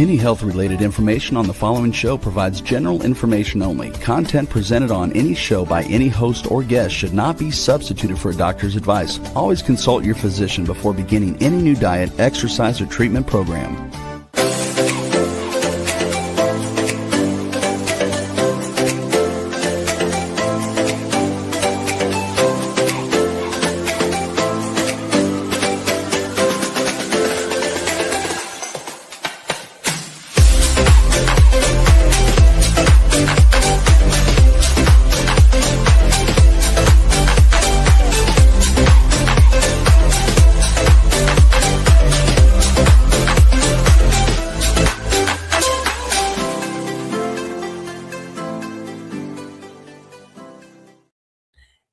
Any health-related information on the following show provides general information only. Content presented on any show by any host or guest should not be substituted for a doctor's advice. Always consult your physician before beginning any new diet, exercise, or treatment program.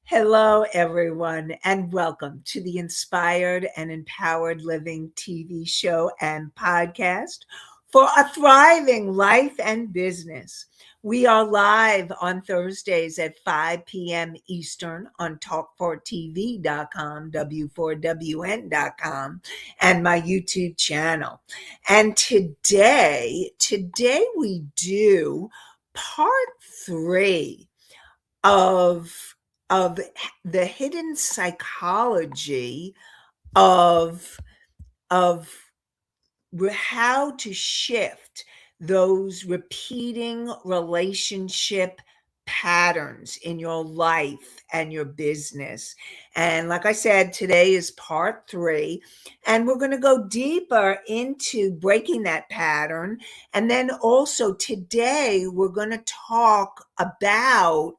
Hello, everyone, and welcome to the Inspired and Empowered Living TV show and podcast for a thriving life and business. We are live on Thursdays at 5 p.m. Eastern on talk4tv.com, w4wn.com, and my YouTube channel. And today we do part 3 of the hidden psychology of how to shift those repeating relationship patterns in your life and your business. And like I said, today is part 3, and we're going to go deeper into breaking that pattern. And then also today we're going to talk about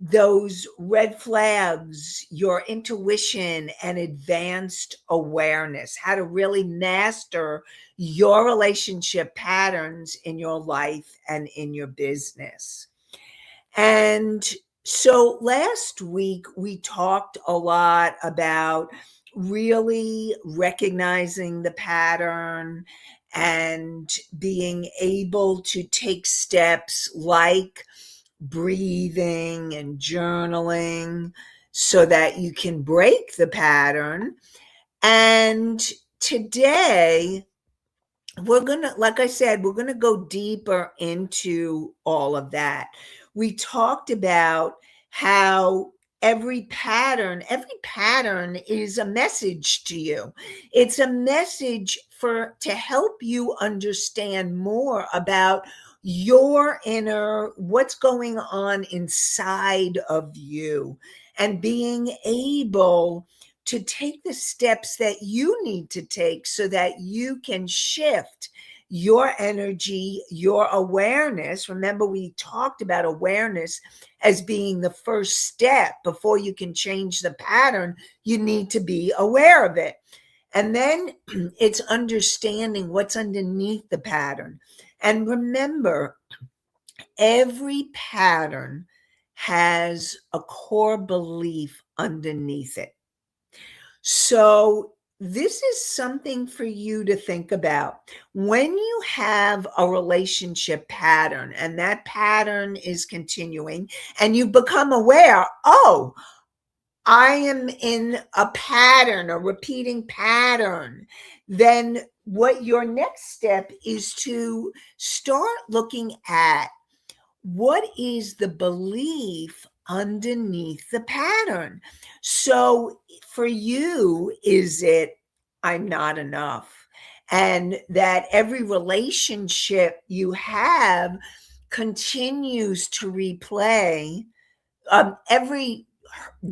those red flags, your intuition and advanced awareness, how to really master your relationship patterns in your life and in your business. And so last week we talked a lot about really recognizing the pattern and being able to take steps like breathing and journaling so that you can break the pattern. And today we're going to, like I said, we're going to go deeper into all of that. We talked about how every pattern is a message to you. It's a message to help you understand more about your inner, what's going on inside of you, and being able to take the steps that you need to take so that you can shift your energy, your awareness. Remember, we talked about awareness as being the first step. Before you can change the pattern, you need to be aware of it. And then it's understanding what's underneath the pattern. And remember, every pattern has a core belief underneath it. So this is something for you to think about. When you have a relationship pattern and that pattern is continuing and you become aware, oh, I am in a pattern, a repeating pattern, then what your next step is to start looking at what is the belief underneath the pattern. So for you, is it, I'm not enough? And that every relationship you have continues to replay every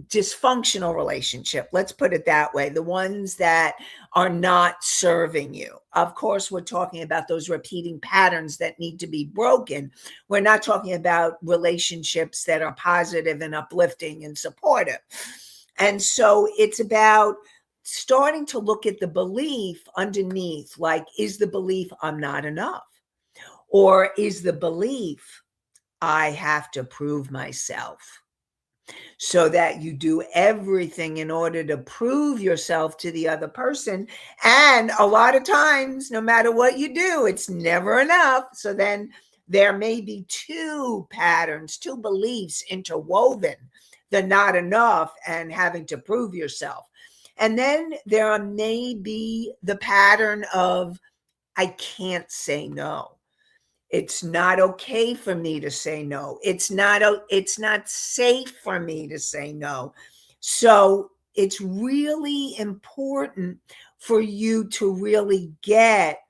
dysfunctional relationship, let's put it that way, the ones that are not serving you. Of course, we're talking about those repeating patterns that need to be broken. We're not talking about relationships that are positive and uplifting and supportive. And so it's about starting to look at the belief underneath, like, is the belief I'm not enough? Or is the belief I have to prove myself? So that you do everything in order to prove yourself to the other person. And a lot of times, no matter what you do, it's never enough. So then there may be 2 patterns, 2 beliefs interwoven, the not enough and having to prove yourself. And then there may be the pattern of I can't say no. It's not okay for me to say no. It's not safe for me to say no. So it's really important for you to really get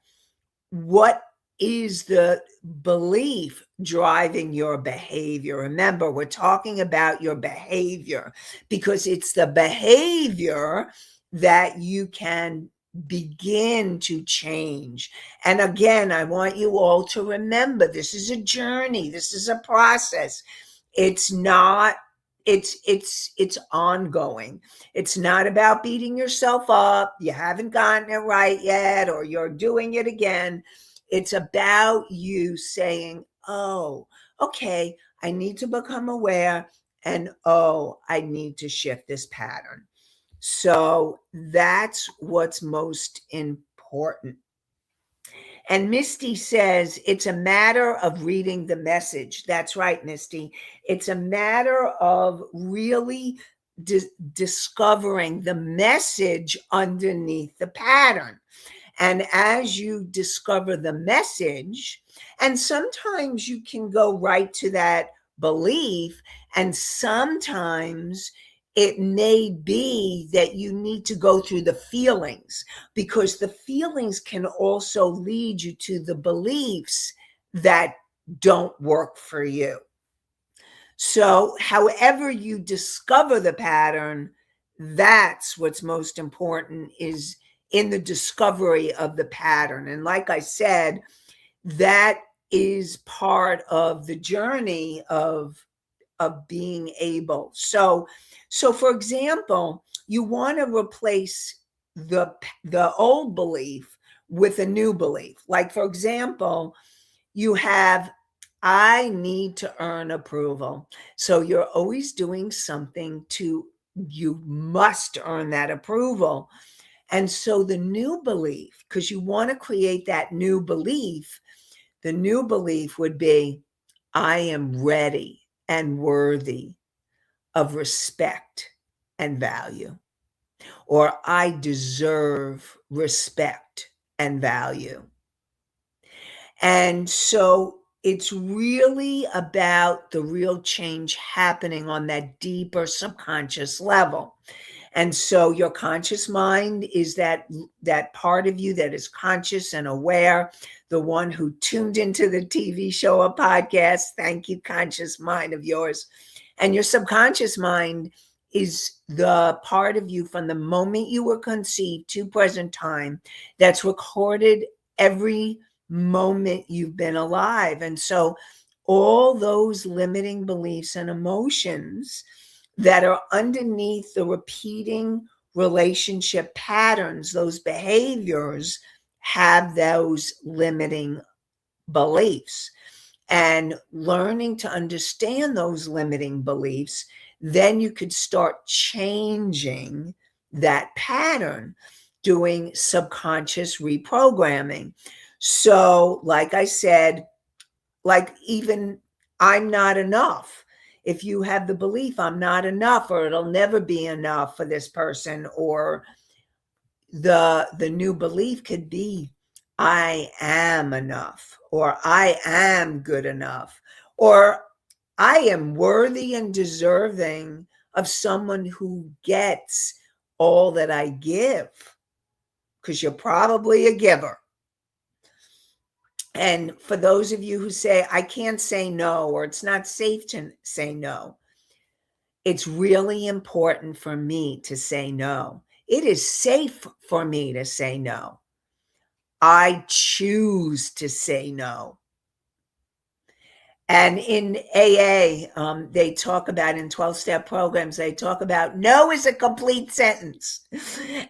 what is the belief driving your behavior. Remember, we're talking about your behavior because it's the behavior that you can begin to change. And again, I want you all to remember, this is a journey, this is a process. It's not it's ongoing. It's not about beating yourself up. You haven't gotten it right yet, or you're doing it again. It's about you saying, oh, okay, I need to become aware, and oh, I need to shift this pattern. So that's what's most important. And Misty says it's a matter of reading the message. That's right, Misty. It's a matter of really discovering the message underneath the pattern. And as you discover the message, and sometimes you can go right to that belief, and sometimes it may be that you need to go through the feelings, because the feelings can also lead you to the beliefs that don't work for you. So, however you discover the pattern, that's what's most important, is in the discovery of the pattern. And like I said, that is part of the journey of being able. So for example, you want to replace the old belief with a new belief. Like, for example, you have, I need to earn approval. So you're always doing something you must earn that approval. And so the new belief, because you want to create that new belief, the new belief would be, I am ready and worthy of respect and value, or I deserve respect and value. And so it's really about the real change happening on that deeper subconscious level. And so your conscious mind is that part of you that is conscious and aware, the one who tuned into the TV show or podcast. Thank you, conscious mind of yours. And your subconscious mind is the part of you from the moment you were conceived to present time that's recorded every moment you've been alive. And so all those limiting beliefs and emotions that are underneath the repeating relationship patterns, those behaviors, have those limiting beliefs. And learning to understand those limiting beliefs, then you could start changing that pattern, doing subconscious reprogramming. So, like I said, like even I'm not enough. If you have the belief I'm not enough, or it'll never be enough for this person, or the new belief could be, I am enough, or I am good enough, or I am worthy and deserving of someone who gets all that I give, because you're probably a giver. And for those of you who say, I can't say no, or it's not safe to say no, it's really important for me to say no. It is safe for me to say no. I choose to say no. And in AA, they talk about, in 12-step programs, they talk about no is a complete sentence.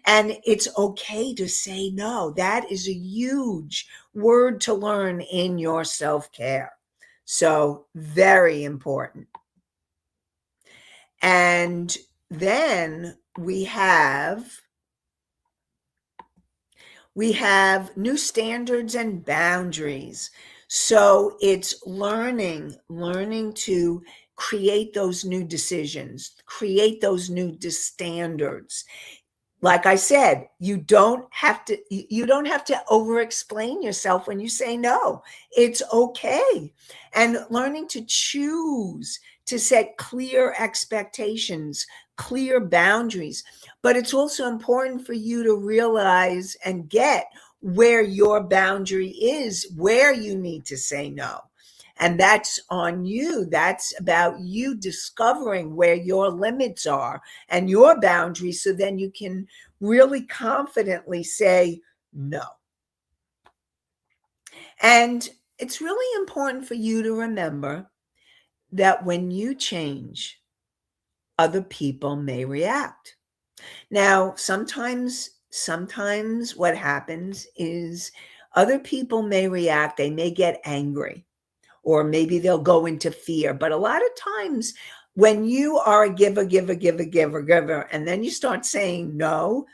And it's okay to say no. That is a huge word to learn in your self-care. So very important. And then we have new standards and boundaries. So it's learning to create those new decisions, create those new standards. Like I said, you don't have to over explain yourself when you say no. It's okay. And learning to choose to set clear expectations, clear boundaries. But it's also important for you to realize and get where your boundary is, where you need to say no. And that's on you. That's about you discovering where your limits are and your boundaries, so then you can really confidently say no. And it's really important for you to remember that when you change, other people may react. Now, sometimes what happens is other people may react, they may get angry, or maybe they'll go into fear. But a lot of times when you are a giver, and then you start saying no,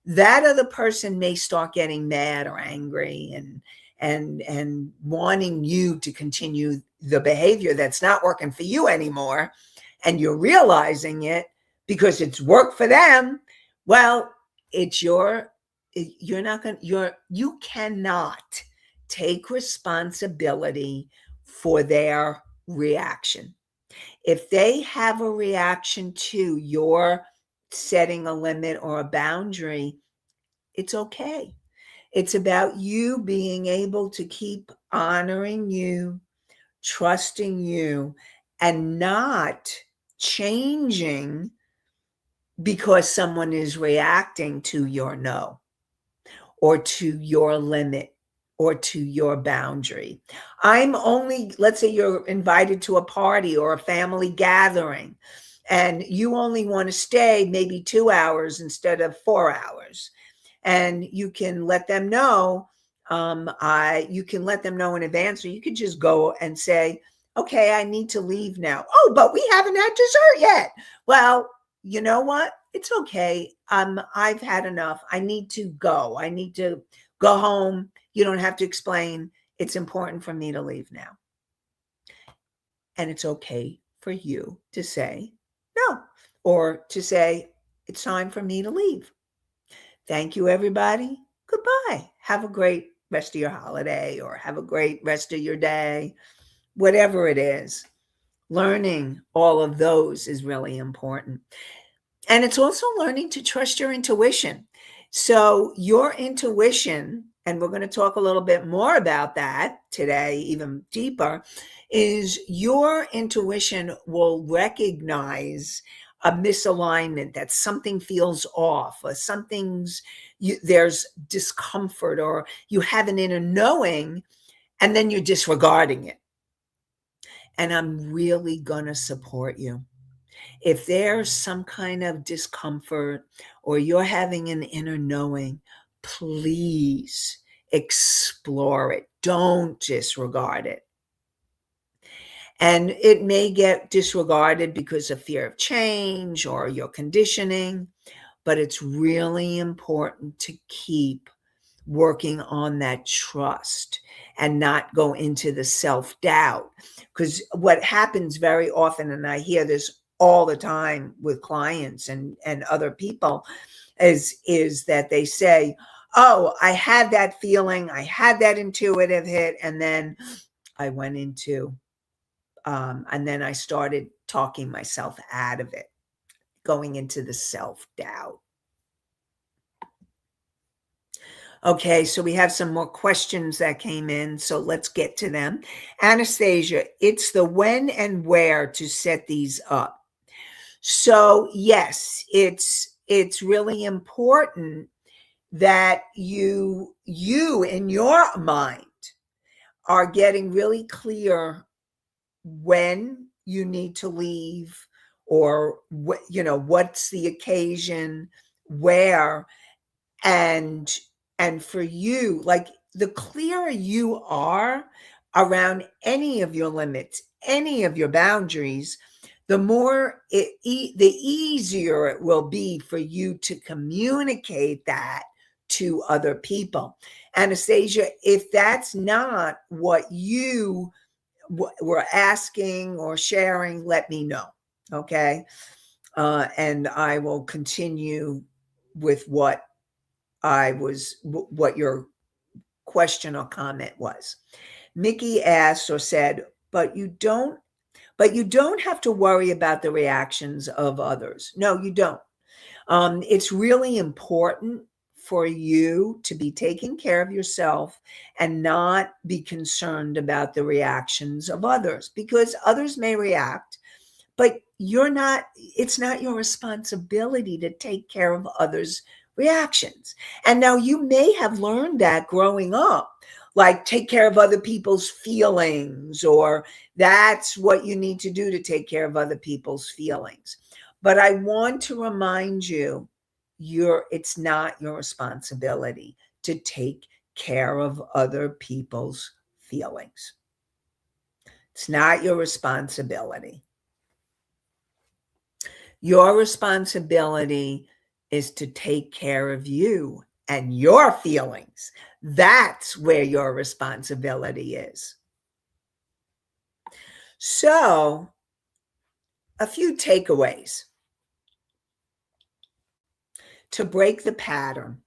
that other person may start getting mad or angry and wanting you to continue the behavior that's not working for you anymore, and you're realizing it because it's worked for them. Well, it's you're not going you cannot take responsibility for their reaction. If they have a reaction to your setting a limit or a boundary, it's okay. It's about you being able to keep honoring you, trusting you, and not changing because someone is reacting to your no, or to your limit, or to your boundary. Let's say you're invited to a party or a family gathering, and you only want to stay maybe 2 hours instead of 4 hours. And you can let them know, you can let them know in advance, or you could just go and say, okay, I need to leave now. Oh, but we haven't had dessert yet. Well, you know what? It's okay. I've had enough. I need to go. I need to go home. You don't have to explain. It's important for me to leave now. And it's okay for you to say no, or to say, it's time for me to leave. Thank you, everybody. Goodbye. Have a great rest of your holiday, or have a great rest of your day, whatever it is. Learning all of those is really important. And it's also learning to trust your intuition. So, your intuition, and we're going to talk a little bit more about that today, even deeper, is your intuition will recognize a misalignment, that something feels off, or there's discomfort, or you have an inner knowing, and then you're disregarding it. And I'm really going to support you. If there's some kind of discomfort, or you're having an inner knowing, please explore it. Don't disregard it. And it may get disregarded because of fear of change or your conditioning, but it's really important to keep working on that trust and not go into the self-doubt. Because what happens very often, and I hear this all the time with clients and other people, is that they say, oh, I had that feeling, I had that intuitive hit, and then I went into and then I started talking myself out of it, going into the self-doubt. Okay, so we have some more questions that came in, so let's get to them. Anastasia, it's the when and where to set these up. So yes, it's really important that you in your mind are getting really clear when you need to leave, or what's the occasion, where, and for you, like, the clearer you are around any of your limits, any of your boundaries, the the easier it will be for you to communicate that to other people. Anastasia, if that's not what you were asking or sharing, let me know. Okay. And I will continue with what what your question or comment was. Mickey asked or said, but you don't have to worry about the reactions of others. No, you don't. It's really important for you to be taking care of yourself and not be concerned about the reactions of others, because others may react, but it's not your responsibility to take care of others' reactions. And now you may have learned that growing up, like take care of other people's feelings, or that's what you need to do to take care of other people's feelings. But I want to remind you, it's not your responsibility to take care of other people's feelings. It's not your responsibility. Your responsibility is to take care of you and your feelings. That's where your responsibility is. So, a few takeaways to break the pattern.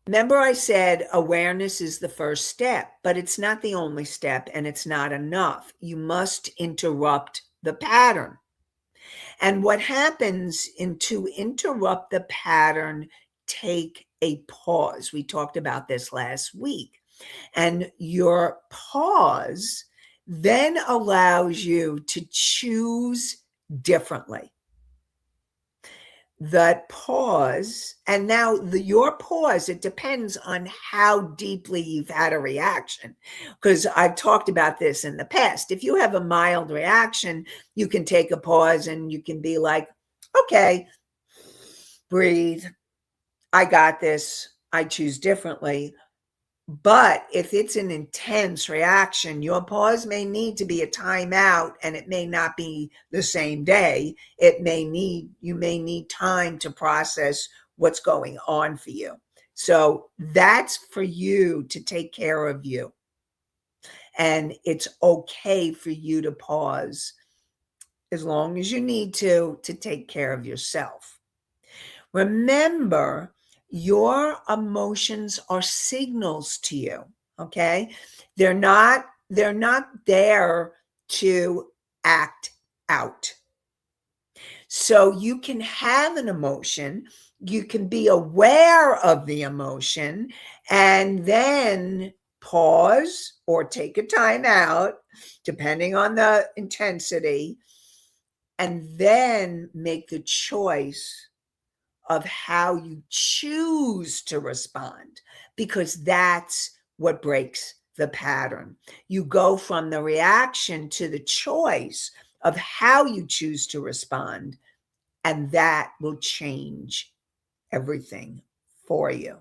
Remember, I said awareness is the first step, but it's not the only step and it's not enough. You must interrupt the pattern. And what happens to interrupt the pattern, take a pause. We talked about this last week. And your pause then allows you to choose differently. That pause, and now your pause, it depends on how deeply you've had a reaction, because I've talked about this in the past. If you have a mild reaction, you can take a pause and you can be like, okay, breathe, I got this, I choose differently. But if it's an intense reaction, your pause may need to be a timeout, and it may not be the same day. You may need time to process what's going on for you. So that's for you to take care of you. And it's okay for you to pause as long as you need to take care of yourself. Remember, your emotions are signals to you, okay? They're not there to act out. So you can have an emotion, you can be aware of the emotion, and then pause or take a time out, depending on the intensity, and then make the choice of how you choose to respond, because that's what breaks the pattern. You go from the reaction to the choice of how you choose to respond, and that will change everything for you.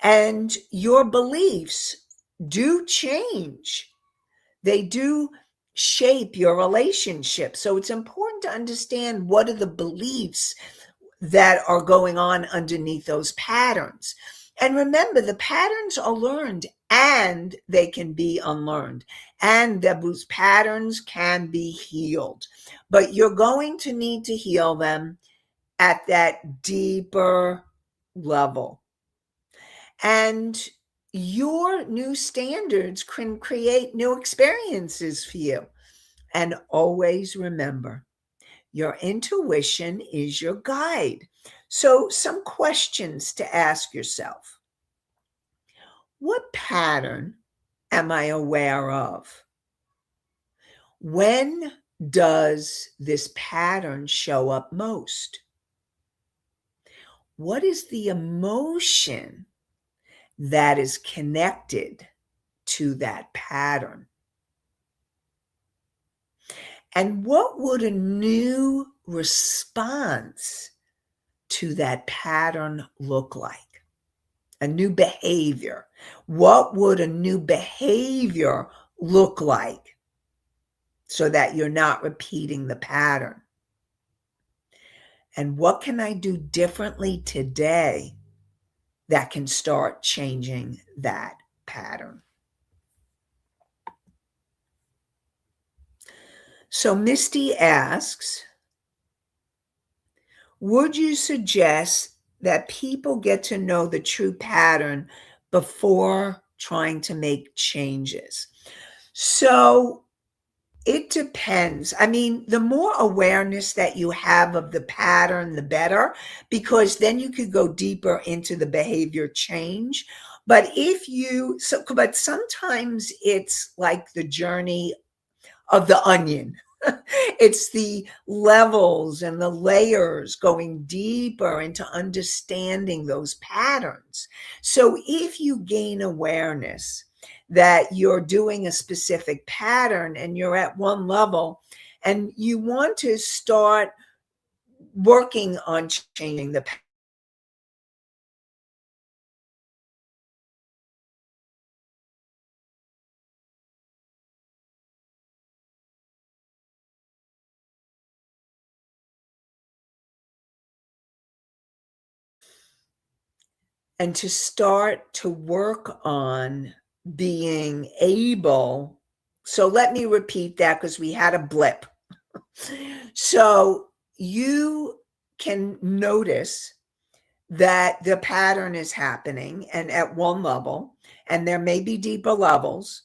And your beliefs do change. They do shape your relationship. So it's important to understand what are the beliefs that are going on underneath those patterns. And remember, the patterns are learned and they can be unlearned. And those patterns can be healed. But you're going to need to heal them at that deeper level. And your new standards can create new experiences for you. And always remember, your intuition is your guide. So, some questions to ask yourself. What pattern am I aware of? When does this pattern show up most? What is the emotion that is connected to that pattern? And what would a new response to that pattern look like? A new behavior. What would a new behavior look like so that you're not repeating the pattern? And what can I do differently today that can start changing that pattern? So Misty asks, Would you suggest that people get to know the true pattern before trying to make changes? So it depends. I mean, the more awareness that you have of the pattern, the better, because then you could go deeper into the behavior change. But sometimes it's like the journey of the onion. It's the levels and the layers going deeper into understanding those patterns. So if you gain awareness that you're doing a specific pattern and you're at one level and you want to start working on changing the and to start to work on being able, so let me repeat that because we had a blip. So you can notice that the pattern is happening and at one level, and there may be deeper levels.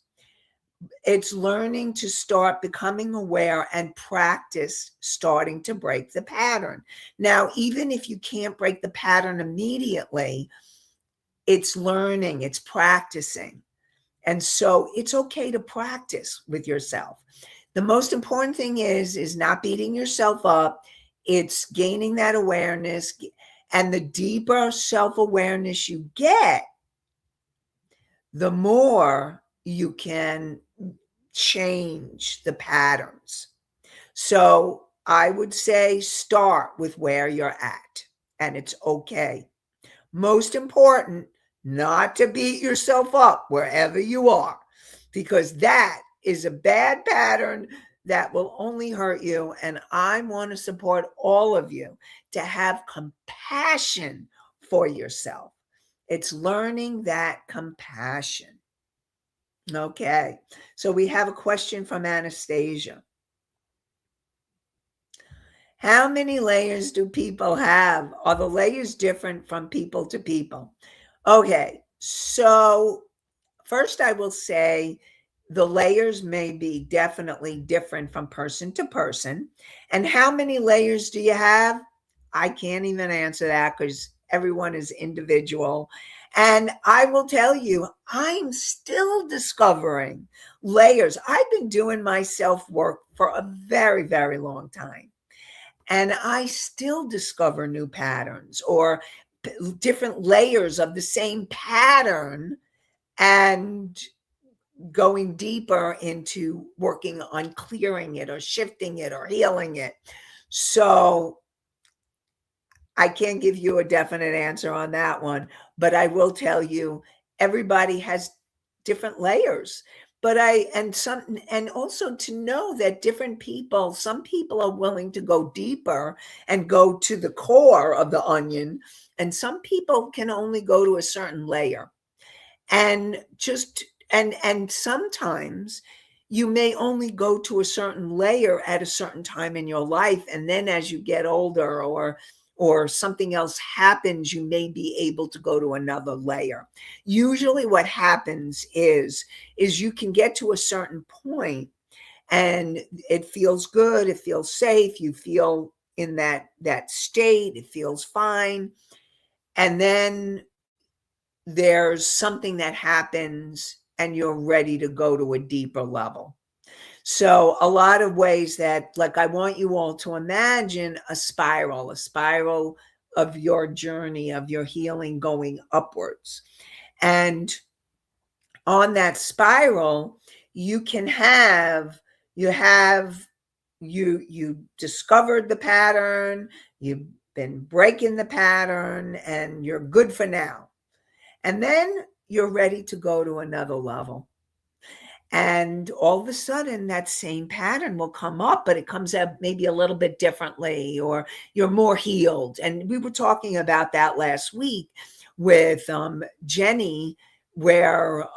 It's learning to start becoming aware and practice starting to break the pattern. Now, even if you can't break the pattern immediately, it's learning, it's practicing. And so it's okay to practice with yourself. The most important thing is not beating yourself up. It's gaining that awareness. And the deeper self-awareness you get, the more you can change the patterns. So I would say start with where you're at, and it's okay. Most important, not to beat yourself up wherever you are, because that is a bad pattern that will only hurt you. And I want to support all of you to have compassion for yourself. It's learning that compassion. Okay. So we have a question from Anastasia. How many layers do people have? Are the layers different from people to people? Okay, so first I will say the layers may be definitely different from person to person. And how many layers do you have? I can't even answer that because everyone is individual. And I will tell you, I'm still discovering layers. I've been doing my self work for a very, very long time. And I still discover new patterns or different layers of the same pattern and going deeper into working on clearing it or shifting it or healing it. So I can't give you a definite answer on that one, but I will tell you everybody has different layers. But I and also to know that different people, some people are willing to go deeper and go to the core of the onion, and some people can only go to a certain layer. And just and sometimes you may only go to a certain layer at a certain time in your life, and then as you get older or something else happens, you may be able to go to another layer. Usually what happens is you can get to a certain point and it feels good, it feels safe, you feel in that state, it feels fine. And then there's something that happens and you're ready to go to a deeper level. So a lot of ways that, like, I want you all to imagine a spiral of your journey, of your healing going upwards. And on that spiral, you can have, you have, you discovered the pattern, you've been breaking the pattern, and you're good for now. And then you're ready to go to another level. And all of a sudden, that same pattern will come up, but it comes out maybe a little bit differently, or you're more healed. And we were talking about that last week with Jenny, where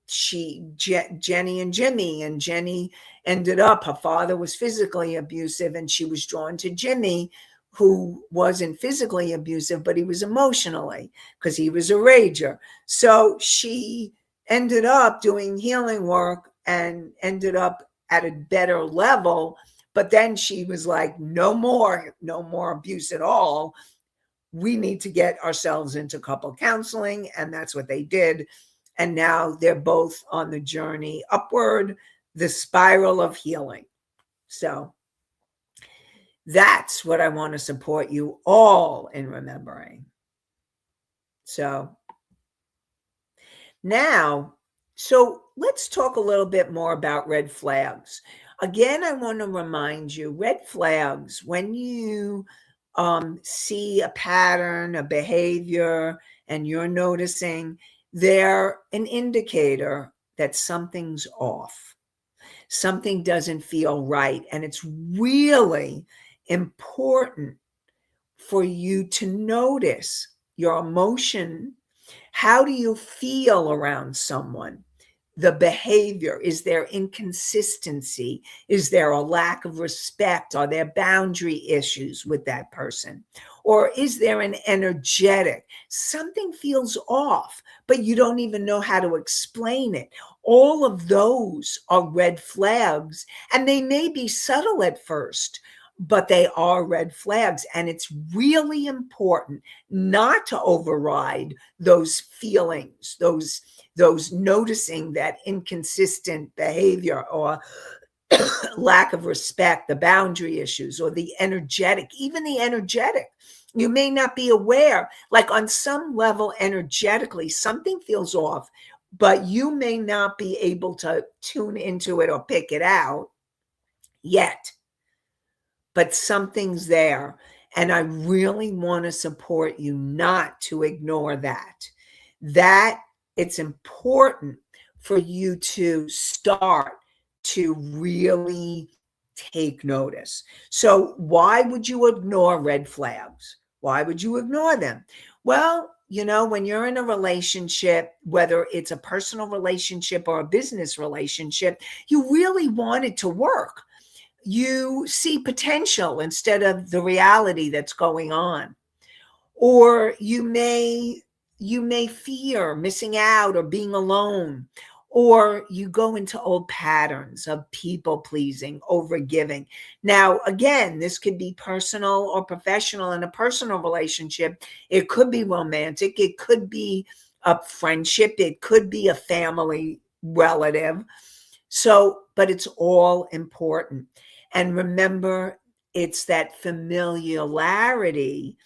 Jenny and Jimmy, and Jenny ended up, her father was physically abusive, and she was drawn to Jimmy, who wasn't physically abusive, but he was emotionally, because he was a rager. So she ended up doing healing work and ended up at a better level. But then she was like, no more abuse at all. We need to get ourselves into couple counseling. And that's what they did. And now they're both on the journey upward, the spiral of healing. So that's what I want to support you all in remembering. So now, let's talk a little bit more about red flags. Again, I want to remind you, red flags, when you see a pattern, a behavior, and you're noticing, they're an indicator that something's off. Something doesn't feel right. And it's really important for you to notice your emotion. How do you feel around someone? The behavior, is there inconsistency? Is there a lack of respect? Are there boundary issues with that person? Or is there an energetic? Something feels off, but you don't even know how to explain it. All of those are red flags, and they may be subtle at first, but they are red flags. And it's really important not to override those feelings, those noticing that inconsistent behavior or lack of respect, the boundary issues, or the energetic, even the energetic. You may not be aware, like on some level, energetically, something feels off, but you may not be able to tune into it or pick it out yet. But something's there. And I really want to support you not to ignore that. It's important for you to start to really take notice. So why would you ignore red flags? Why would you ignore them? Well, when you're in a relationship, whether it's a personal relationship or a business relationship, you really want it to work. You see potential instead of the reality that's going on. Or you may fear missing out or being alone, or you go into old patterns of people pleasing, overgiving. Now, again, this could be personal or professional. In a personal relationship, it could be romantic, it could be a friendship, it could be a family relative. But it's all important. And remember, it's that familiarity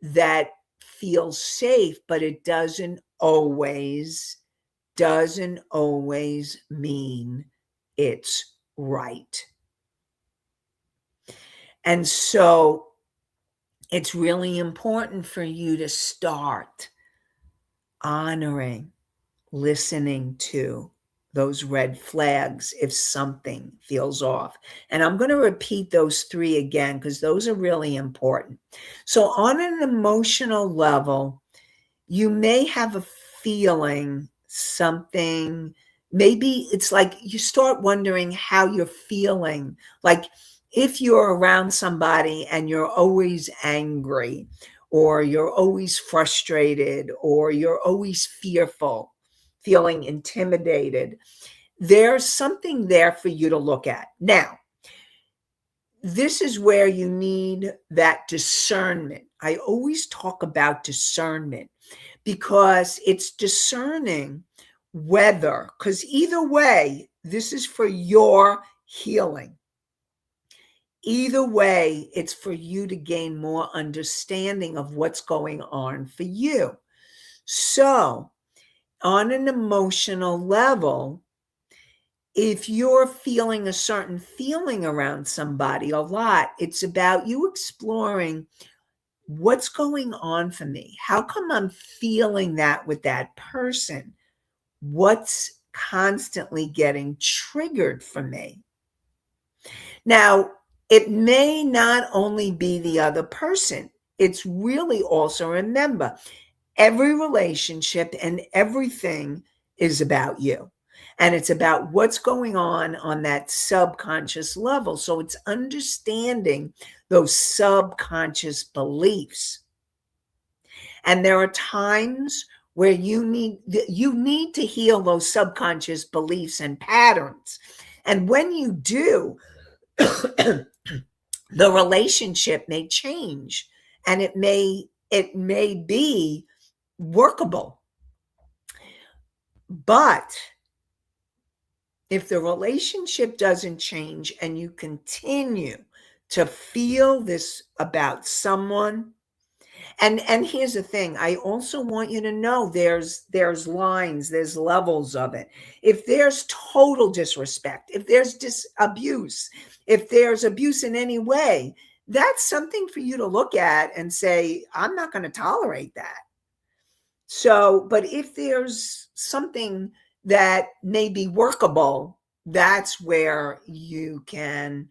that feels safe, but it doesn't always mean it's right. And so it's really important for you to start honoring, listening to those red flags if something feels off. And I'm going to repeat those 3 again, because those are really important. So on an emotional level, you may have a feeling something, maybe it's like you start wondering how you're feeling. Like if you're around somebody and you're always angry, or you're always frustrated, or you're always fearful, feeling intimidated, there's something there for you to look at. Now, this is where you need that discernment. I always talk about discernment, because it's discerning whether, because either way, this is for your healing. Either way, it's for you to gain more understanding of what's going on for you. So, on an emotional level, if you're feeling a certain feeling around somebody a lot, it's about you exploring what's going on for me. How come I'm feeling that with that person? What's constantly getting triggered for me? Now, it may not only be the other person. It's really also, remember, every relationship and everything is about you. And it's about what's going on that subconscious level. So it's understanding those subconscious beliefs. And there are times where you need to heal those subconscious beliefs and patterns. And when you do, the relationship may change, and it may be workable. But if the relationship doesn't change and you continue to feel this about someone, and here's the thing, I also want you to know there's lines, there's levels of it. If there's total disrespect, if there's abuse, if there's abuse in any way, that's something for you to look at and say, I'm not going to tolerate that. So, but if there's something that may be workable, that's where you can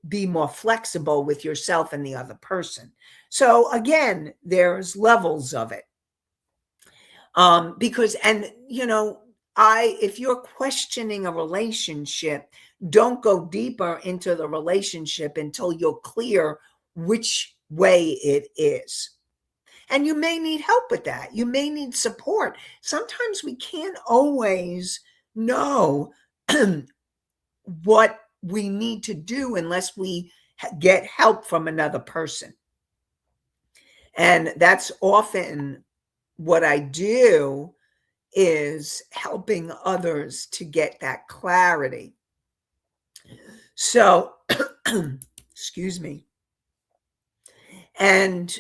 be more flexible with yourself and the other person. So again, there's levels of it. Because, and if you're questioning a relationship, don't go deeper into the relationship until you're clear which way it is. And you may need help with that. You may need support. Sometimes we can't always know what we need to do unless we get help from another person. And that's often what I do, is helping others to get that clarity. So, excuse me. And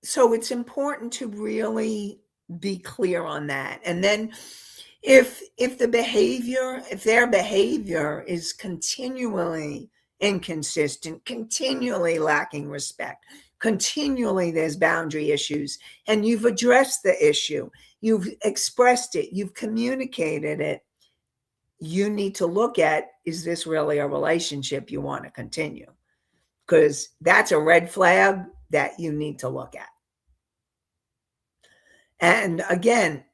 so it's important to really be clear on that. And then if their behavior is continually inconsistent, continually lacking respect, continually there's boundary issues, and you've addressed the issue, you've expressed it, you've communicated it, you need to look at, is this really a relationship you want to continue? Because that's a red flag that you need to look at. And again,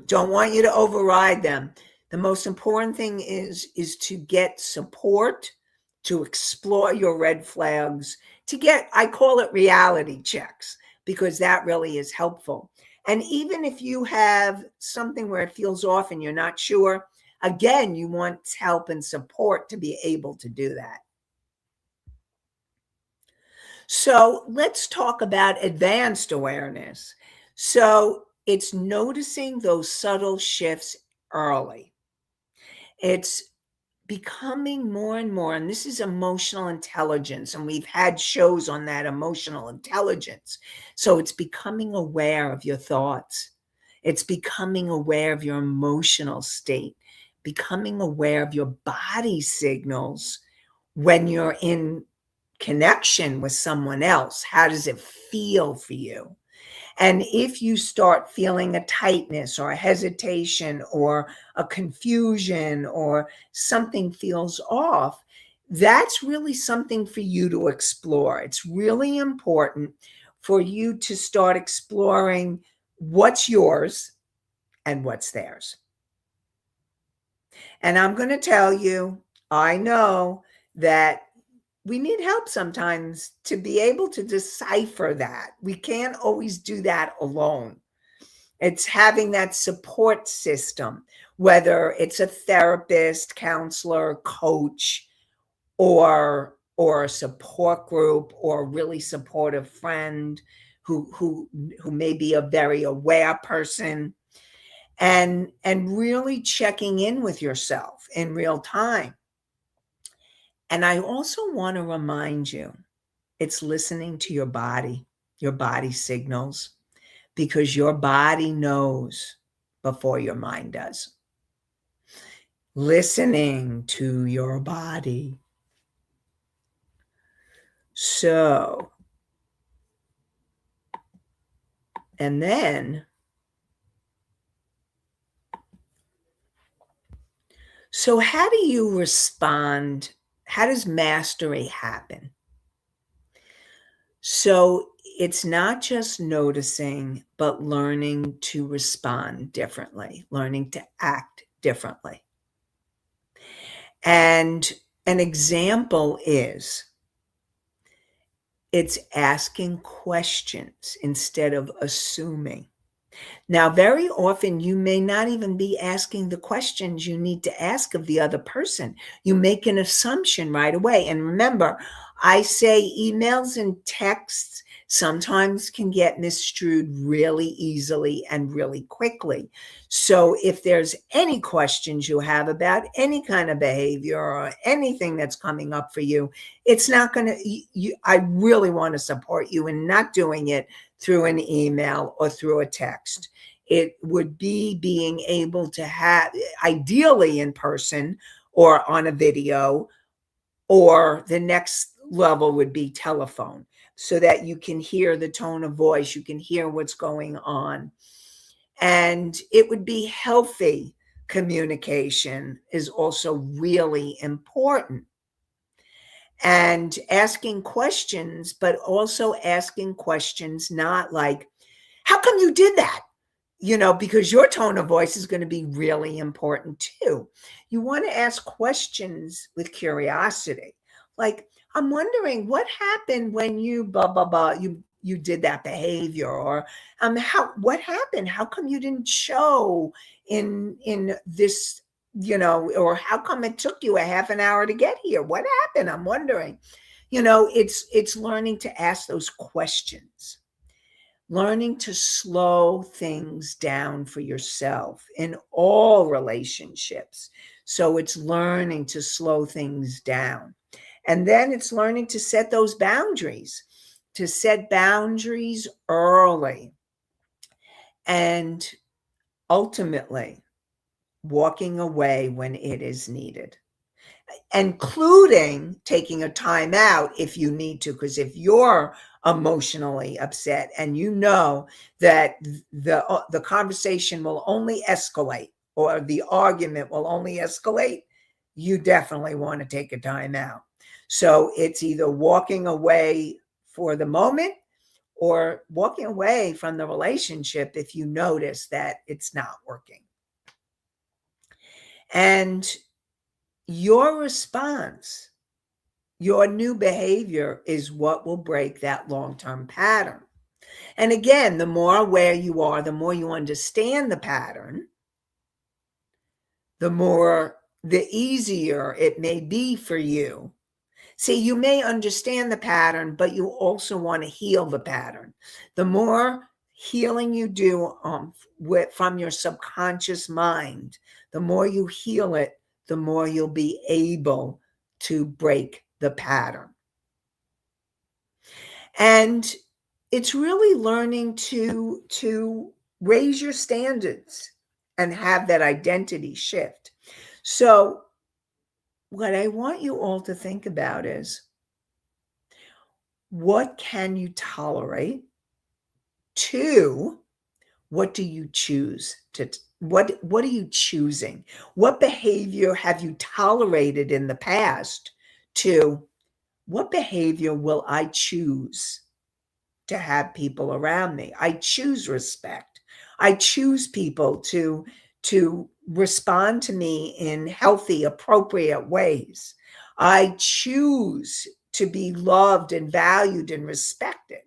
don't want you to override them. The most important thing is to get support, to explore your red flags, to get, I call it reality checks, because that really is helpful. And even if you have something where it feels off and you're not sure, again, you want help and support to be able to do that. So let's talk about advanced awareness. So it's noticing those subtle shifts early. It's becoming more and more, and this is emotional intelligence, and we've had shows on that emotional intelligence. So it's becoming aware of your thoughts. It's becoming aware of your emotional state, becoming aware of your body signals when you're in connection with someone else. How does it feel for you? And if you start feeling a tightness or a hesitation or a confusion or something feels off, that's really something for you to explore. It's really important for you to start exploring what's yours and what's theirs. And I'm going to tell you, I know that we need help sometimes to be able to decipher that. We can't always do that alone. It's having that support system, whether it's a therapist, counselor, coach, or a support group, or a really supportive friend who may be a very aware person, and really checking in with yourself in real time. And I also want to remind you, it's listening to your body signals, because your body knows before your mind does. Listening to your body. So, and then, so how do you respond? How does mastery happen? So it's not just noticing, but learning to respond differently, learning to act differently. And an example is it's asking questions instead of assuming. Now, very often you may not even be asking the questions you need to ask of the other person. You make an assumption right away. And remember, I say emails and texts sometimes can get misconstrued really easily and really quickly. So if there's any questions you have about any kind of behavior or anything that's coming up for you, it's not going to, I really want to support you in not doing it through an email or through a text. It would be being able to have, ideally in person or on a video, or the next level would be telephone, so that you can hear the tone of voice, you can hear what's going on. And it would be healthy communication is also really important. And asking questions, but also asking questions not like, how come you did that? Because your tone of voice is going to be really important too. You want to ask questions with curiosity. Like, I'm wondering what happened when you blah blah blah, you did that behavior, or what happened? How come you didn't show in this, or how come it took you a half an hour to get here? What happened? I'm wondering. It's learning to ask those questions, learning to slow things down for yourself in all relationships. So it's learning to slow things down. And then it's learning to set those boundaries, to set boundaries early, and ultimately walking away when it is needed, including taking a time out if you need to. Because if you're emotionally upset and you know that the conversation will only escalate, or the argument will only escalate, you definitely want to take a time out. So it's either walking away for the moment or walking away from the relationship if you notice that it's not working. And your response, your new behavior, is what will break that long-term pattern. And again, the more aware you are, the more you understand the pattern, the easier it may be for you. See, you may understand the pattern, but you also want to heal the pattern. The more healing you do from your subconscious mind, the more you heal it, the more you'll be able to break the pattern. And it's really learning to raise your standards and have that identity shift. So what I want you all to think about is, what can you tolerate? 2, what do you choose to what are you choosing? What behavior have you tolerated in the past? 2, what behavior will I choose to have people around me? I choose respect. I choose people to respond to me in healthy, appropriate ways. I choose to be loved and valued and respected.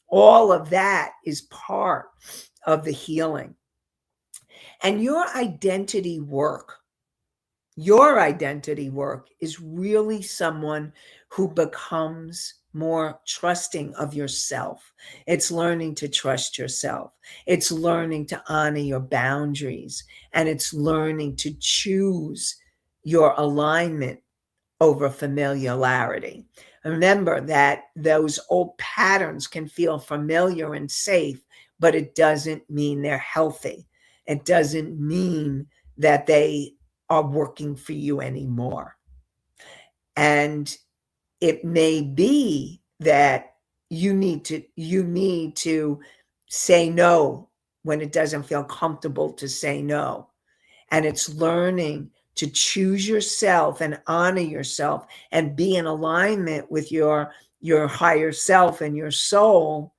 All of that is part of the healing. And your identity work is really someone who becomes more trusting of yourself. It's learning to trust yourself. It's learning to honor your boundaries. And it's learning to choose your alignment over familiarity. Remember that those old patterns can feel familiar and safe, but it doesn't mean they're healthy. It doesn't mean that they are working for you anymore. And it may be that you need to say no when it doesn't feel comfortable to say no. And it's learning to choose yourself and honor yourself and be in alignment with your higher self and your soul,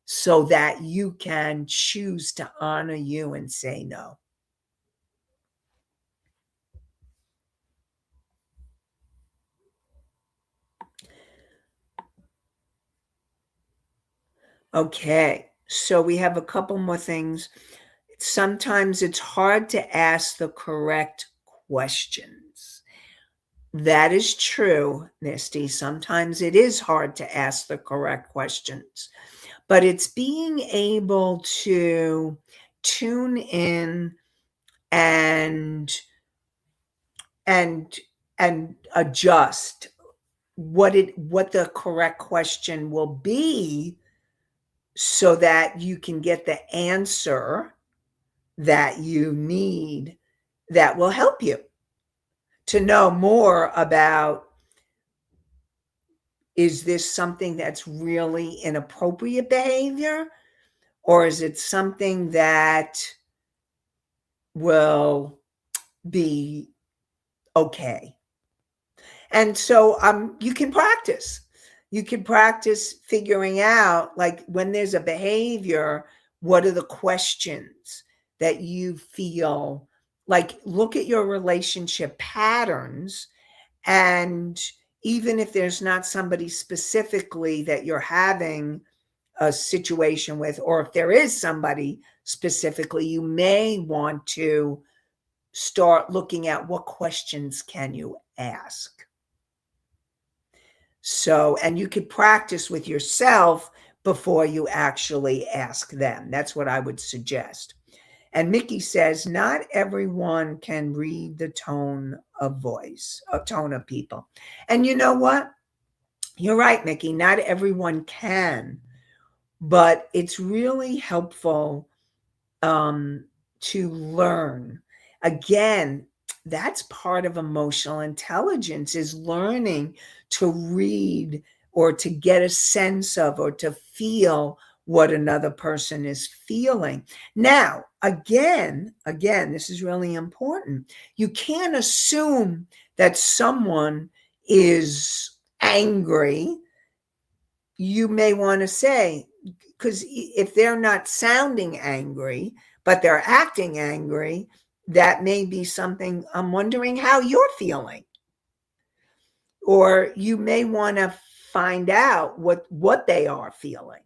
so that you can choose to honor you and say no. Okay, so we have a couple more things. Sometimes it's hard to ask the correct questions. That is true, Misty. Sometimes it is hard to ask the correct questions, but it's being able to tune in and and and adjust what the correct question will be so that you can get the answer that you need that will help you to know more about, is this something that's really inappropriate behavior, or is it something that will be okay? And so you can practice. You can practice figuring out, like, when there's a behavior, what are the questions that you feel like? Look at your relationship patterns. And even if there's not somebody specifically that you're having a situation with, or if there is somebody specifically, you may want to start looking at what questions can you ask. So, and you could practice with yourself before you actually ask them. That's what I would suggest. And Mickey says, not everyone can read the tone of voice, a tone of people. And you know what? You're right, Mickey. Not everyone can, but it's really helpful to learn. Again, that's part of emotional intelligence, is learning to read or to get a sense of or to feel what another person is feeling. Now, again, this is really important. You can't assume that someone is angry. You may want to say, because if they're not sounding angry, but they're acting angry, that may be something, I'm wondering how you're feeling. Or you may want to find out what they are feeling.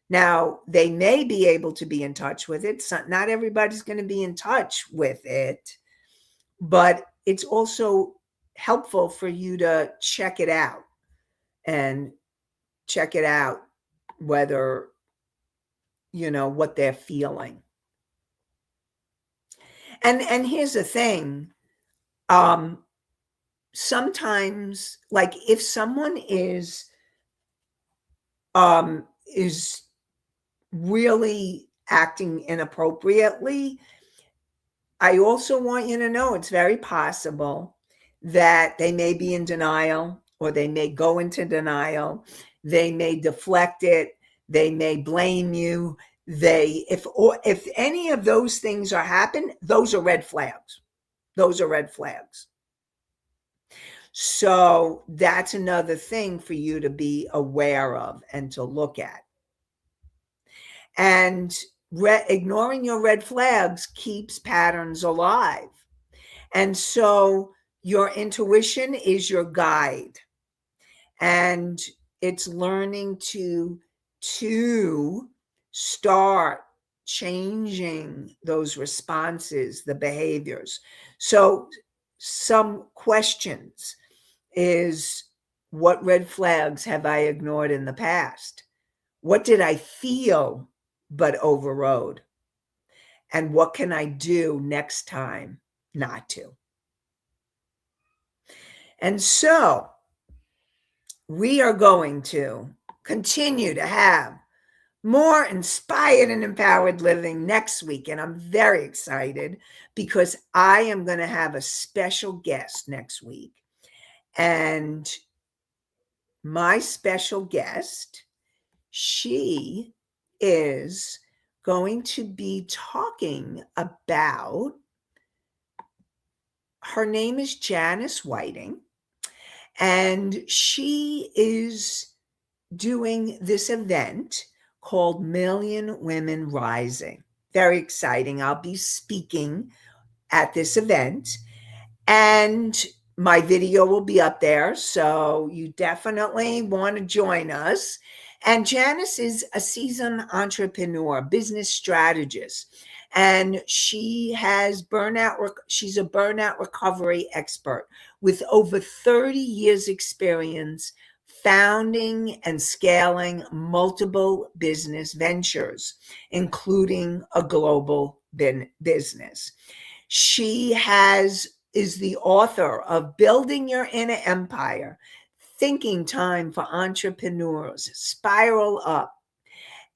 Now, they may be able to be in touch with it. So not everybody's going to be in touch with it, but it's also helpful for you to check it out and check it out whether what they're feeling. And here's the thing. Sometimes, like, if someone is really acting inappropriately, I also want you to know it's very possible that they may be in denial, or they may go into denial. They may deflect it. They may blame you. If any of those things are happening, those are red flags. Those are red flags. So that's another thing for you to be aware of and to look at. And ignoring your red flags keeps patterns alive. And so your intuition is your guide. And it's learning to start changing those responses, the behaviors. So some questions is, what red flags have I ignored in the past? What did I feel but overrode? And what can I do next time not to? And so we are going to continue to have more inspired and empowered living next week. And I'm very excited because I am going to have a special guest next week. And my special guest, she is going to be talking about, her name is Janice Whiting, and she is doing this event called Million Women Rising. Very exciting. I'll be speaking at this event. And my video will be up there, so you definitely want to join us. And Janice is a seasoned entrepreneur, business strategist, and she's a burnout recovery expert with over 30 years experience founding and scaling multiple business ventures, including a global business. She is the author of Building Your Inner Empire, Thinking Time for Entrepreneurs, Spiral Up,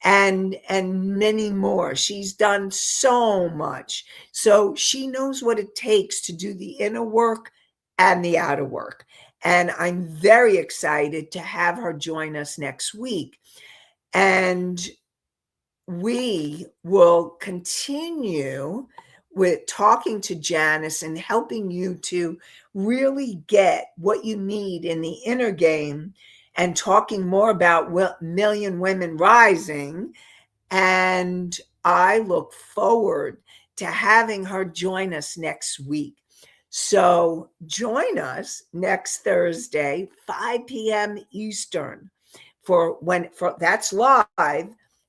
and many more. She's done so much. So she knows what it takes to do the inner work and the outer work. And I'm very excited to have her join us next week. And we will continue with talking to Janice and helping you to really get what you need in the inner game, and talking more about Million Women Rising. And I look forward to having her join us next week. So join us next Thursday, 5 p.m. Eastern, for that's live,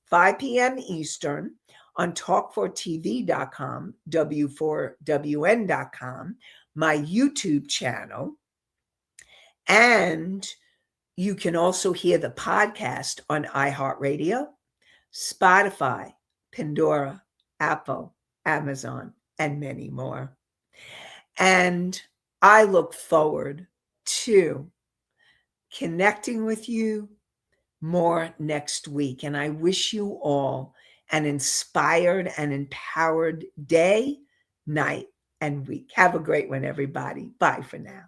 5 p.m. Eastern, on talk4tv.com, w4wn.com, my YouTube channel. And you can also hear the podcast on iHeartRadio, Spotify, Pandora, Apple, Amazon, and many more. And I look forward to connecting with you more next week. And I wish you all an inspired and empowered day, night, and week. Have a great one, everybody. Bye for now.